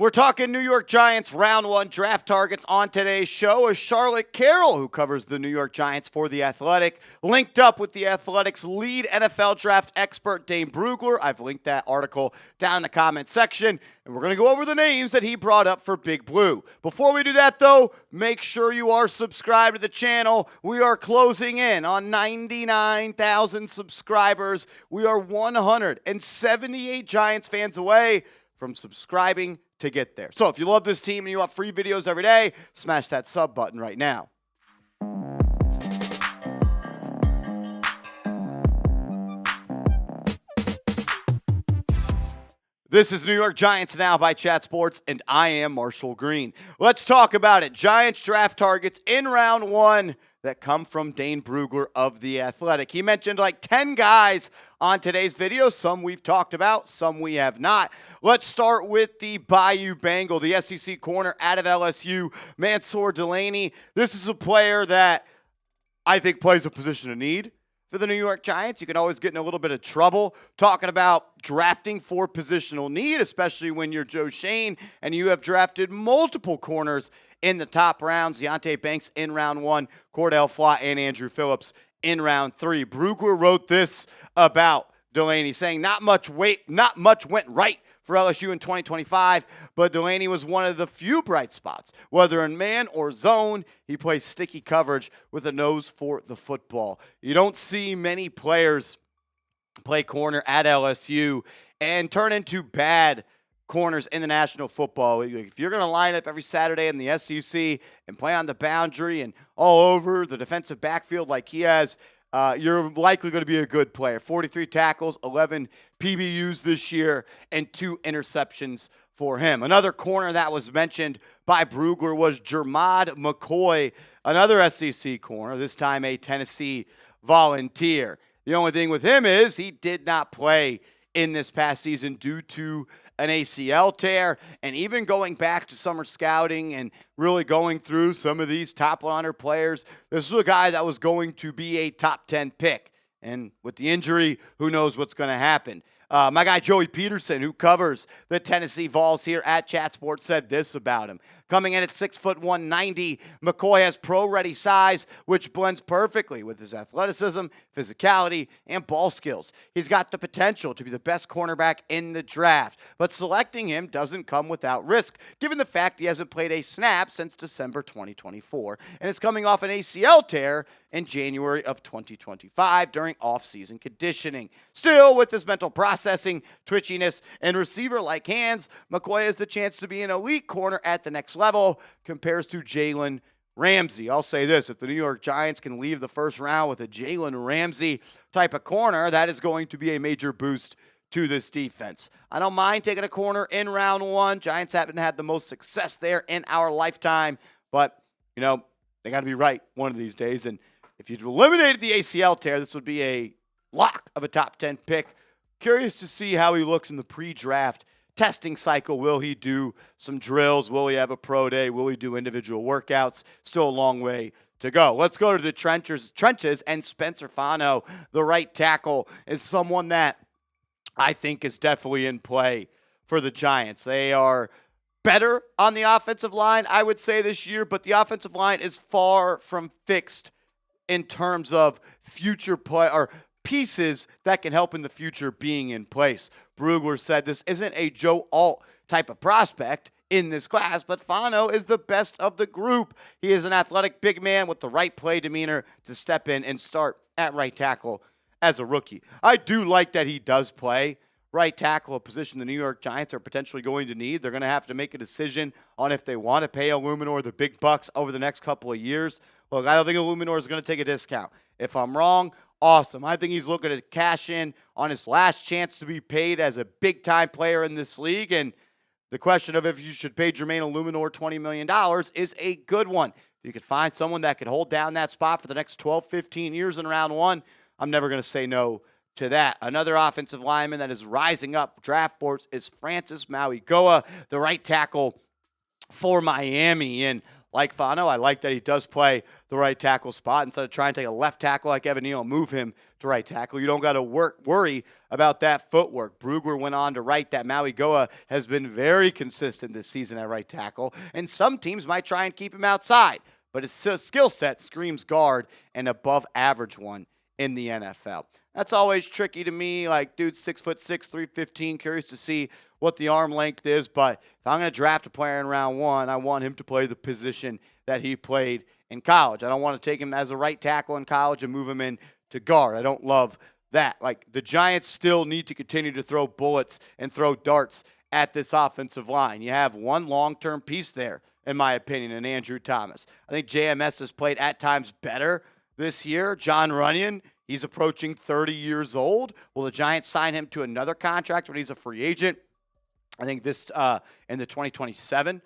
We're talking New York Giants round one draft targets on today's show. Is Charlotte Carroll, who covers the New York Giants for The Athletic, linked up with The Athletic's lead NFL draft expert, Dane Brugler. I've linked that article down in the comment section, and we're going to go over the names that he brought up for Big Blue. Before we do that, though, make sure you are subscribed to the channel. We are closing in on 99,000 subscribers. We are 178 Giants fans away from subscribing to get there. So if you love this team and you want free videos every day, smash that sub button right now. This is New York Giants Now by Chat Sports, and I am Marshall Green. Let's talk about it. Giants draft targets in round one that come from Dane Brugler of The Athletic. He mentioned like 10 guys on today's video. Some we've talked about, some we have not. Let's start with the Bayou Bengal, the SEC corner out of LSU, Mansoor Delane. This is a player that I think plays a position of need for the New York Giants. You can always get in a little bit of trouble talking about drafting for positional need, especially when you're Joe Schoen and you have drafted multiple corners in the top rounds. Deonte Banks in round one, Cordell Flott and Andrew Phillips in round three. Brugler wrote this about Delane, saying not much went right for LSU in 2025, but Delane was one of the few bright spots. Whether in man or zone, he plays sticky coverage with a nose for the football. You don't see many players play corner at LSU and turn into bad corners in the National Football League. If you're going to line up every Saturday in the SEC and play on the boundary and all over the defensive backfield like he has, you're likely going to be a good player. 43 tackles, 11 PBUs this year, and 2 interceptions for him. Another corner that was mentioned by Brugler was Jermod McCoy, another SEC corner, this time a Tennessee Volunteer. The only thing with him is he did not play in this past season due to an ACL tear, and even going back to summer scouting and really going through some of these top 100 players, this was a guy that was going to be a top 10 pick. And with the injury, who knows what's going to happen. My guy Joey Peterson, who covers the Tennessee Vols here at Chat Sports, said this about him. Coming in at 6'1", 190, McCoy has pro-ready size, which blends perfectly with his athleticism, physicality, and ball skills. He's got the potential to be the best cornerback in the draft, but selecting him doesn't come without risk, given the fact he hasn't played a snap since December 2024, and is coming off an ACL tear in January of 2025 during off-season conditioning. Still, with his mental processing, twitchiness, and receiver-like hands, McCoy has the chance to be an elite corner at the next level, compares to Jalen Ramsey. I'll say this, if the New York Giants can leave the first round with a Jalen Ramsey type of corner, that is going to be a major boost to this defense. I don't mind taking a corner in round one. Giants haven't had the most success there in our lifetime, but, you know, they got to be right one of these days. And if you'd eliminated the ACL tear, this would be a lock of a top 10 pick. Curious to see how he looks in the pre-draft testing cycle. Will he do some drills? Will he have a pro day? Will he do individual workouts? Still a long way to go. Let's go to the trenches, and Spencer Fano, the right tackle, is someone that I think is definitely in play for the Giants. They are better on the offensive line, I would say, this year, but the offensive line is far from fixed in terms of future play or pieces that can help in the future being in place. Brugler said this isn't a Joe Alt type of prospect in this class, but Fano is the best of the group. He is an athletic big man with the right play demeanor to step in and start at right tackle as a rookie. I do like that he does play right tackle, a position the New York Giants are potentially going to need. They're going to have to make a decision on if they want to pay Illuminor the big bucks over the next couple of years. Look, I don't think Illuminor is going to take a discount. If I'm wrong, awesome. I think he's looking to cash in on his last chance to be paid as a big-time player in this league, and the question of if you should pay Jermaine Illuminor $20 million is a good one. If you could find someone that could hold down that spot for the next 12, 15 years in round one, I'm never going to say no to that. Another offensive lineman that is rising up draft boards is Francis Mauigoa, the right tackle for Miami. And like Fano. I like that he does play the right tackle spot. Instead of trying to take a left tackle like Evan Neal and move him to right tackle, you don't got to worry about that footwork. Brugler went on to write that Mauigoa has been very consistent this season at right tackle, and some teams might try and keep him outside. But his skill set screams guard, and above average one in the NFL. That's always tricky to me. Like, dude's 6'6", 315. Curious to see what the arm length is. But if I'm going to draft a player in round one, I want him to play the position that he played in college. I don't want to take him as a right tackle in college and move him in to guard. I don't love that. Like, the Giants still need to continue to throw bullets and throw darts at this offensive line. You have one long-term piece there, in my opinion, in Andrew Thomas. I think JMS has played at times better this year. John Runyon, he's approaching 30 years old. Will the Giants sign him to another contract when he's a free agent? I think this in the 2027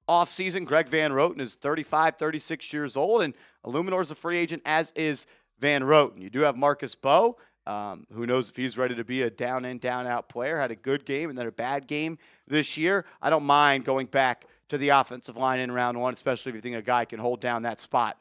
offseason. Greg Van Roten is 35, 36 years old, and Illuminor is a free agent, as is Van Roten. You do have Marcus Bowe. Who knows if he's ready to be a down-in, down-out player. Had a good game and then a bad game this year. I don't mind going back to the offensive line in round one, especially if you think a guy can hold down that spot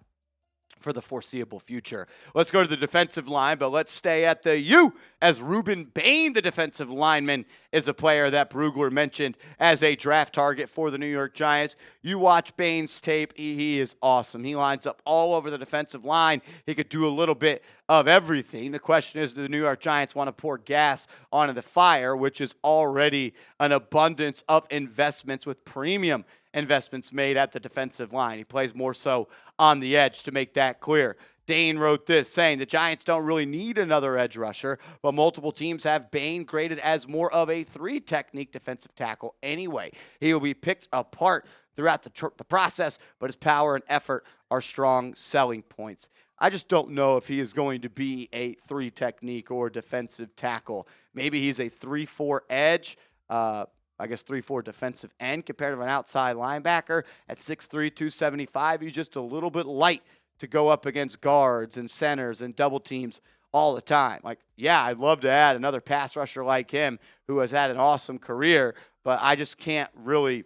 for the foreseeable future. Let's go to the defensive line, but let's stay at the U, as Reuben Bain, the defensive lineman, is a player that Brugler mentioned as a draft target for the New York Giants. You watch Bain's tape, he is awesome. He lines up all over the defensive line. He could do a little bit of everything. The question is, do the New York Giants want to pour gas onto the fire, which is already an abundance of investments with premium investments made at the defensive line. He plays more so on the edge, to make that clear. Dane wrote this, saying the Giants don't really need another edge rusher, but multiple teams have Bain graded as more of a 3-technique defensive tackle anyway. He will be picked apart throughout the process, but his power and effort are strong selling points. I just don't know if he is going to be a 3-technique or defensive tackle. Maybe he's a 3-4 edge, 3-4 defensive end compared to an outside linebacker at 6'3", 275. He's just a little bit light to go up against guards and centers and double teams all the time. Like, yeah, I'd love to add another pass rusher like him who has had an awesome career, but I just can't really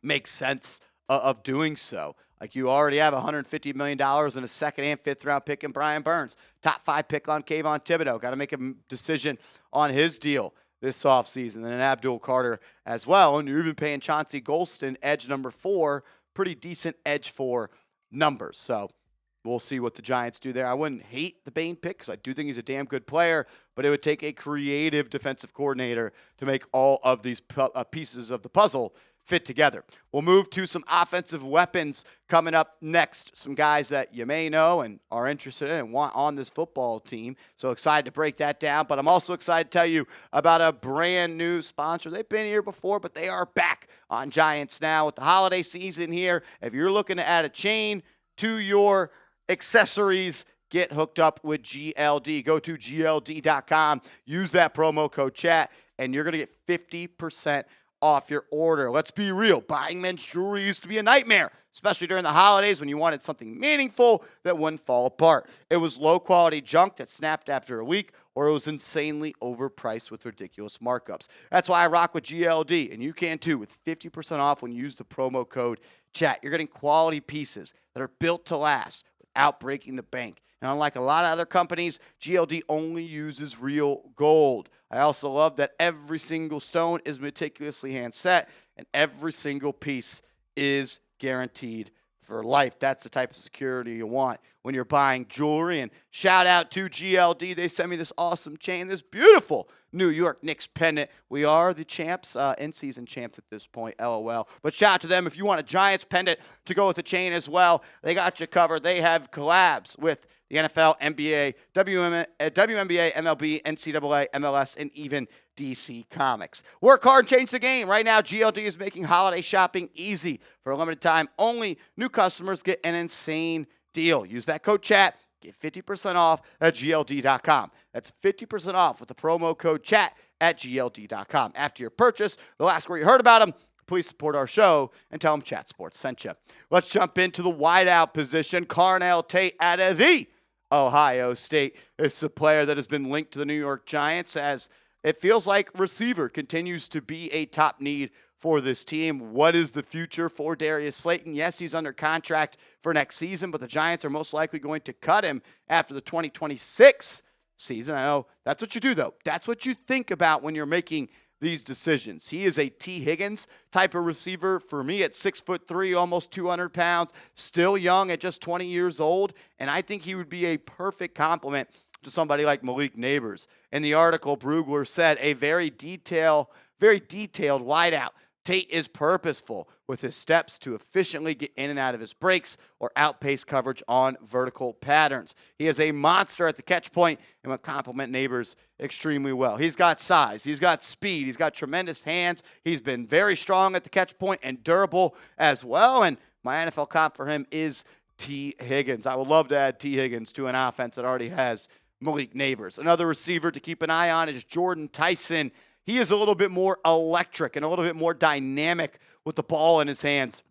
make sense of doing so. Like, you already have $150 million in a second and fifth round pick in Brian Burns. Top 5 pick on Kayvon Thibodeau. Got to make a decision on his deal this offseason, and an Abdul Carter as well. And you're even paying Chauncey Golston, edge number 4, pretty decent edge 4 numbers. So we'll see what the Giants do there. I wouldn't hate the Bain pick because I do think he's a damn good player, but it would take a creative defensive coordinator to make all of these pieces of the puzzle fit together. We'll move to some offensive weapons coming up next. Some guys that you may know and are interested in and want on this football team. So excited to break that down. But I'm also excited to tell you about a brand new sponsor. They've been here before, but they are back on Giants now with the holiday season here. If you're looking to add a chain to your accessories, get hooked up with GLD. Go to GLD.com. Use that promo code chat, and you're going to get 50% off your order. Let's be real. Buying men's jewelry used to be a nightmare, especially during the holidays when you wanted something meaningful that wouldn't fall apart. It was low-quality junk that snapped after a week, or it was insanely overpriced with ridiculous markups. That's why I rock with GLD, and you can too, with 50% off when you use the promo code chat. You're getting quality pieces that are built to last without breaking the bank. And unlike a lot of other companies, GLD only uses real gold. I also love that every single stone is meticulously hand set and every single piece is guaranteed for life. That's the type of security you want when you're buying jewelry. And shout out to GLD. They sent me this awesome chain, this beautiful New York Knicks pendant. We are the champs, in-season champs at this point, LOL. But shout out to them. If you want a Giants pendant to go with the chain as well, they got you covered. They have collabs with the NFL, NBA, WNBA, MLB, NCAA, MLS, and even DC Comics. Work hard and change the game. Right now, GLD is making holiday shopping easy. For a limited time only, new customers get an insane deal. Use that code CHAT. Get 50% off at GLD.com. That's 50% off with the promo code CHAT at GLD.com. After your purchase, they'll ask where you heard about them. Please support our show and tell them Chat Sports sent you. Let's jump into the wideout position. Carnell Tate out of the Ohio State. It's a player that has been linked to the New York Giants, as it feels like receiver continues to be a top need for this team. What is the future for Darius Slayton? Yes, he's under contract for next season, but the Giants are most likely going to cut him after the 2026 season. I know that's what you do, though. That's what you think about when you're making these decisions. He is a T. Higgins type of receiver for me at 6'3", almost 200 pounds, still young at just 20 years old, and I think he would be a perfect complement to somebody like Malik Neighbors. In the article, Brugler said a very detailed wideout. Tate is purposeful with his steps to efficiently get in and out of his breaks or outpace coverage on vertical patterns. He is a monster at the catch point and will complement Neighbors extremely well. He's got size. He's got speed. He's got tremendous hands. He's been very strong at the catch point and durable as well. And my NFL comp for him is T. Higgins. I would love to add T. Higgins to an offense that already has Malik Neighbors. Another receiver to keep an eye on is Jordyn Tyson. He is a little bit more electric and a little bit more dynamic with the ball in his hands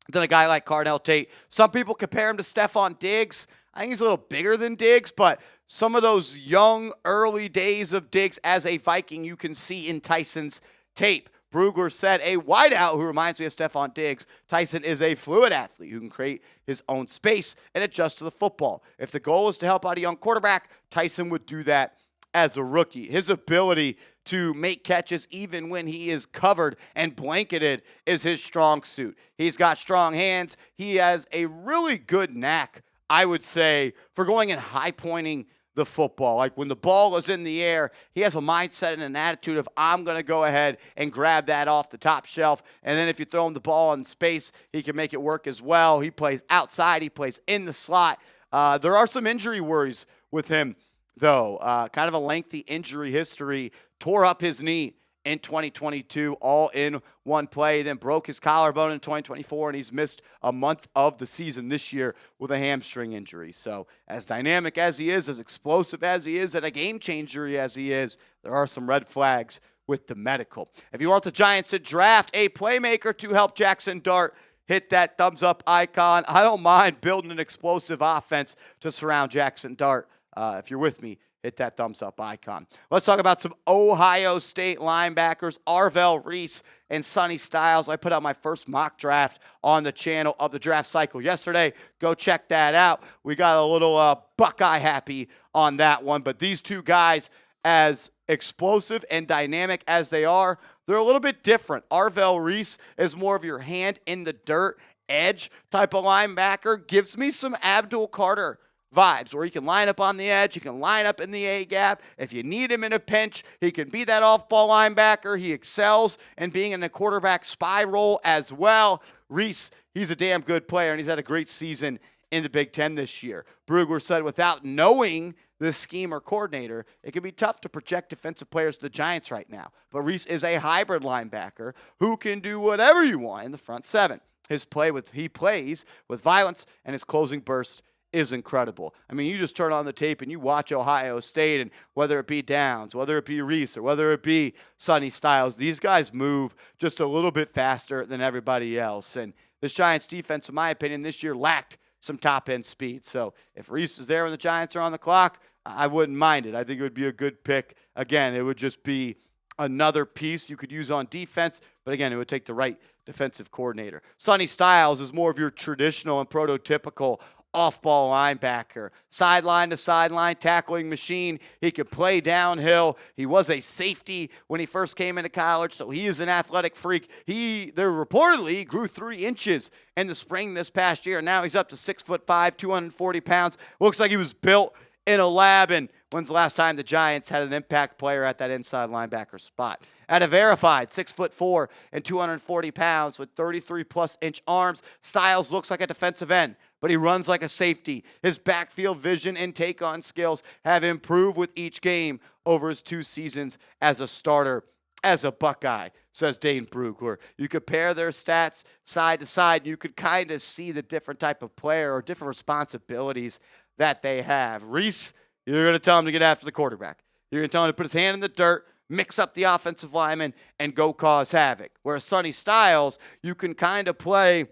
than a guy like Carnell Tate. Some people compare him to Stephon Diggs. I think he's a little bigger than Diggs, but some of those young, early days of Diggs as a Viking you can see in Tyson's tape. Brugler said a wideout who reminds me of Stephon Diggs. Tyson is a fluid athlete who can create his own space and adjust to the football. If the goal is to help out a young quarterback, Tyson would do that as a rookie. His ability to make catches even when he is covered and blanketed is his strong suit. He's got strong hands. He has a really good knack, I would say, for going and high pointing the football. Like when the ball is in the air, he has a mindset and an attitude of, I'm going to go ahead and grab that off the top shelf. And then if you throw him the ball in space, he can make it work as well. He plays outside. He plays in the slot. There are some injury worries with him, though. Kind of a lengthy injury history. Tore up his knee in 2022, all in one play, then broke his collarbone in 2024, and he's missed a month of the season this year with a hamstring injury. So as dynamic as he is, as explosive as he is, and a game changer as he is, there are some red flags with the medical. If you want the Giants to draft a playmaker to help Jaxson Dart, hit that thumbs up icon. I don't mind building an explosive offense to surround Jaxson Dart. If you're with me, hit that thumbs up icon. Let's talk about some Ohio State linebackers, Arvell Reese and Sonny Styles. I put out my first mock draft on the channel of the draft cycle yesterday. Go check that out. We got a little Buckeye happy on that one. But these two guys, as explosive and dynamic as they are, they're a little bit different. Arvell Reese is more of your hand in the dirt edge type of linebacker. Gives me some Abdul Carter vibes where he can line up on the edge, he can line up in the A-gap. If you need him in a pinch, he can be that off-ball linebacker. He excels in being in a quarterback spy role as well. Reese, he's a damn good player, and he's had a great season in the Big Ten this year. Brugler said without knowing the scheme or coordinator, it can be tough to project defensive players to the Giants right now. But Reese is a hybrid linebacker who can do whatever you want in the front seven. He plays with violence, and his closing burst is incredible. I mean, you just turn on the tape and you watch Ohio State, and whether it be Downs, whether it be Reese, or whether it be Sonny Styles, these guys move just a little bit faster than everybody else. And this Giants defense, in my opinion, this year lacked some top-end speed. So if Reese is there when the Giants are on the clock, I wouldn't mind it. I think it would be a good pick. Again, it would just be another piece you could use on defense, but again, it would take the right defensive coordinator. Sonny Styles is more of your traditional and prototypical off-ball linebacker, sideline to sideline tackling machine. He could play downhill. He was a safety when he first came into college, so he is an athletic freak. He reportedly grew 3 inches in the spring this past year. Now he's up to 6'5", 240 pounds. Looks like he was built in a lab. And when's the last time the Giants had an impact player at that inside linebacker spot? At a verified 6'4" and 240 pounds with 33+ inch arms, Styles looks like a defensive end, but he runs like a safety. His backfield vision and take-on skills have improved with each game over his 2 seasons as a starter as a Buckeye, says Dane Brugler. You compare their stats side to side, and you could kind of see the different type of player or different responsibilities that they have. Reese, you're going to tell him to get after the quarterback. You're going to tell him to put his hand in the dirt, mix up the offensive lineman, and go cause havoc. Whereas Sonny Styles, you can kind of play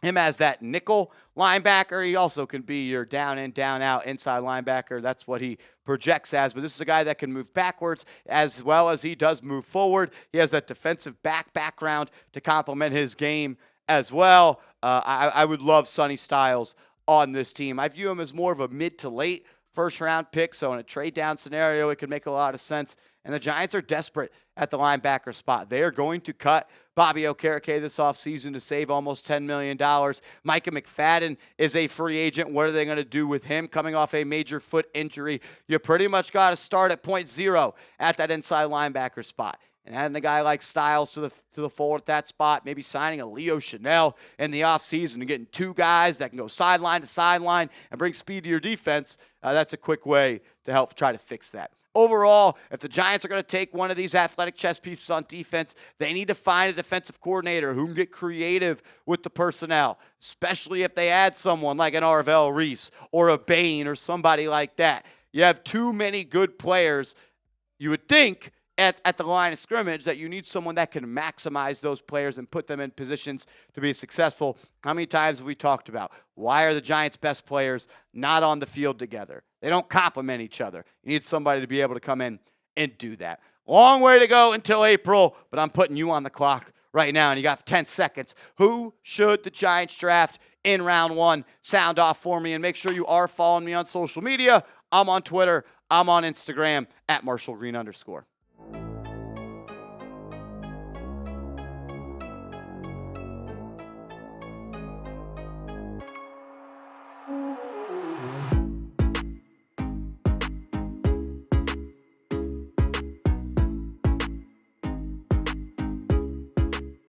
him as that nickel linebacker. He also can be your down in, down out inside linebacker. That's what he projects as. But this is a guy that can move backwards as well as he does move forward. He has that defensive background to complement his game as well. I would love Sonny Styles on this team. I view him as more of a mid to late first round pick. So in a trade down scenario, it could make a lot of sense. And the Giants are desperate at the linebacker spot. They are going to cut Bobby Okereke this offseason to save almost $10 million. Micah McFadden is a free agent. What are they going to do with him coming off a major foot injury? You pretty much got to start at 0 at that inside linebacker spot. And adding a guy like Styles to the fold at that spot, maybe signing a Leo Chanel in the offseason and getting two guys that can go sideline to sideline and bring speed to your defense, that's a quick way to help try to fix that. Overall, if the Giants are going to take one of these athletic chess pieces on defense, they need to find a defensive coordinator who can get creative with the personnel, especially if they add someone like an Arvell Reese or a Bain or somebody like that. You have too many good players, you would think, at the line of scrimmage, that you need someone that can maximize those players and put them in positions to be successful. How many times have we talked about why are the Giants' best players not on the field together? They don't complement each other. You need somebody to be able to come in and do that. Long way to go until April, but I'm putting you on the clock right now, and you got 10 seconds. Who should the Giants draft in round 1? Sound off for me, and make sure you are following me on social media. I'm on Twitter. I'm on Instagram at @MarshallGreen_.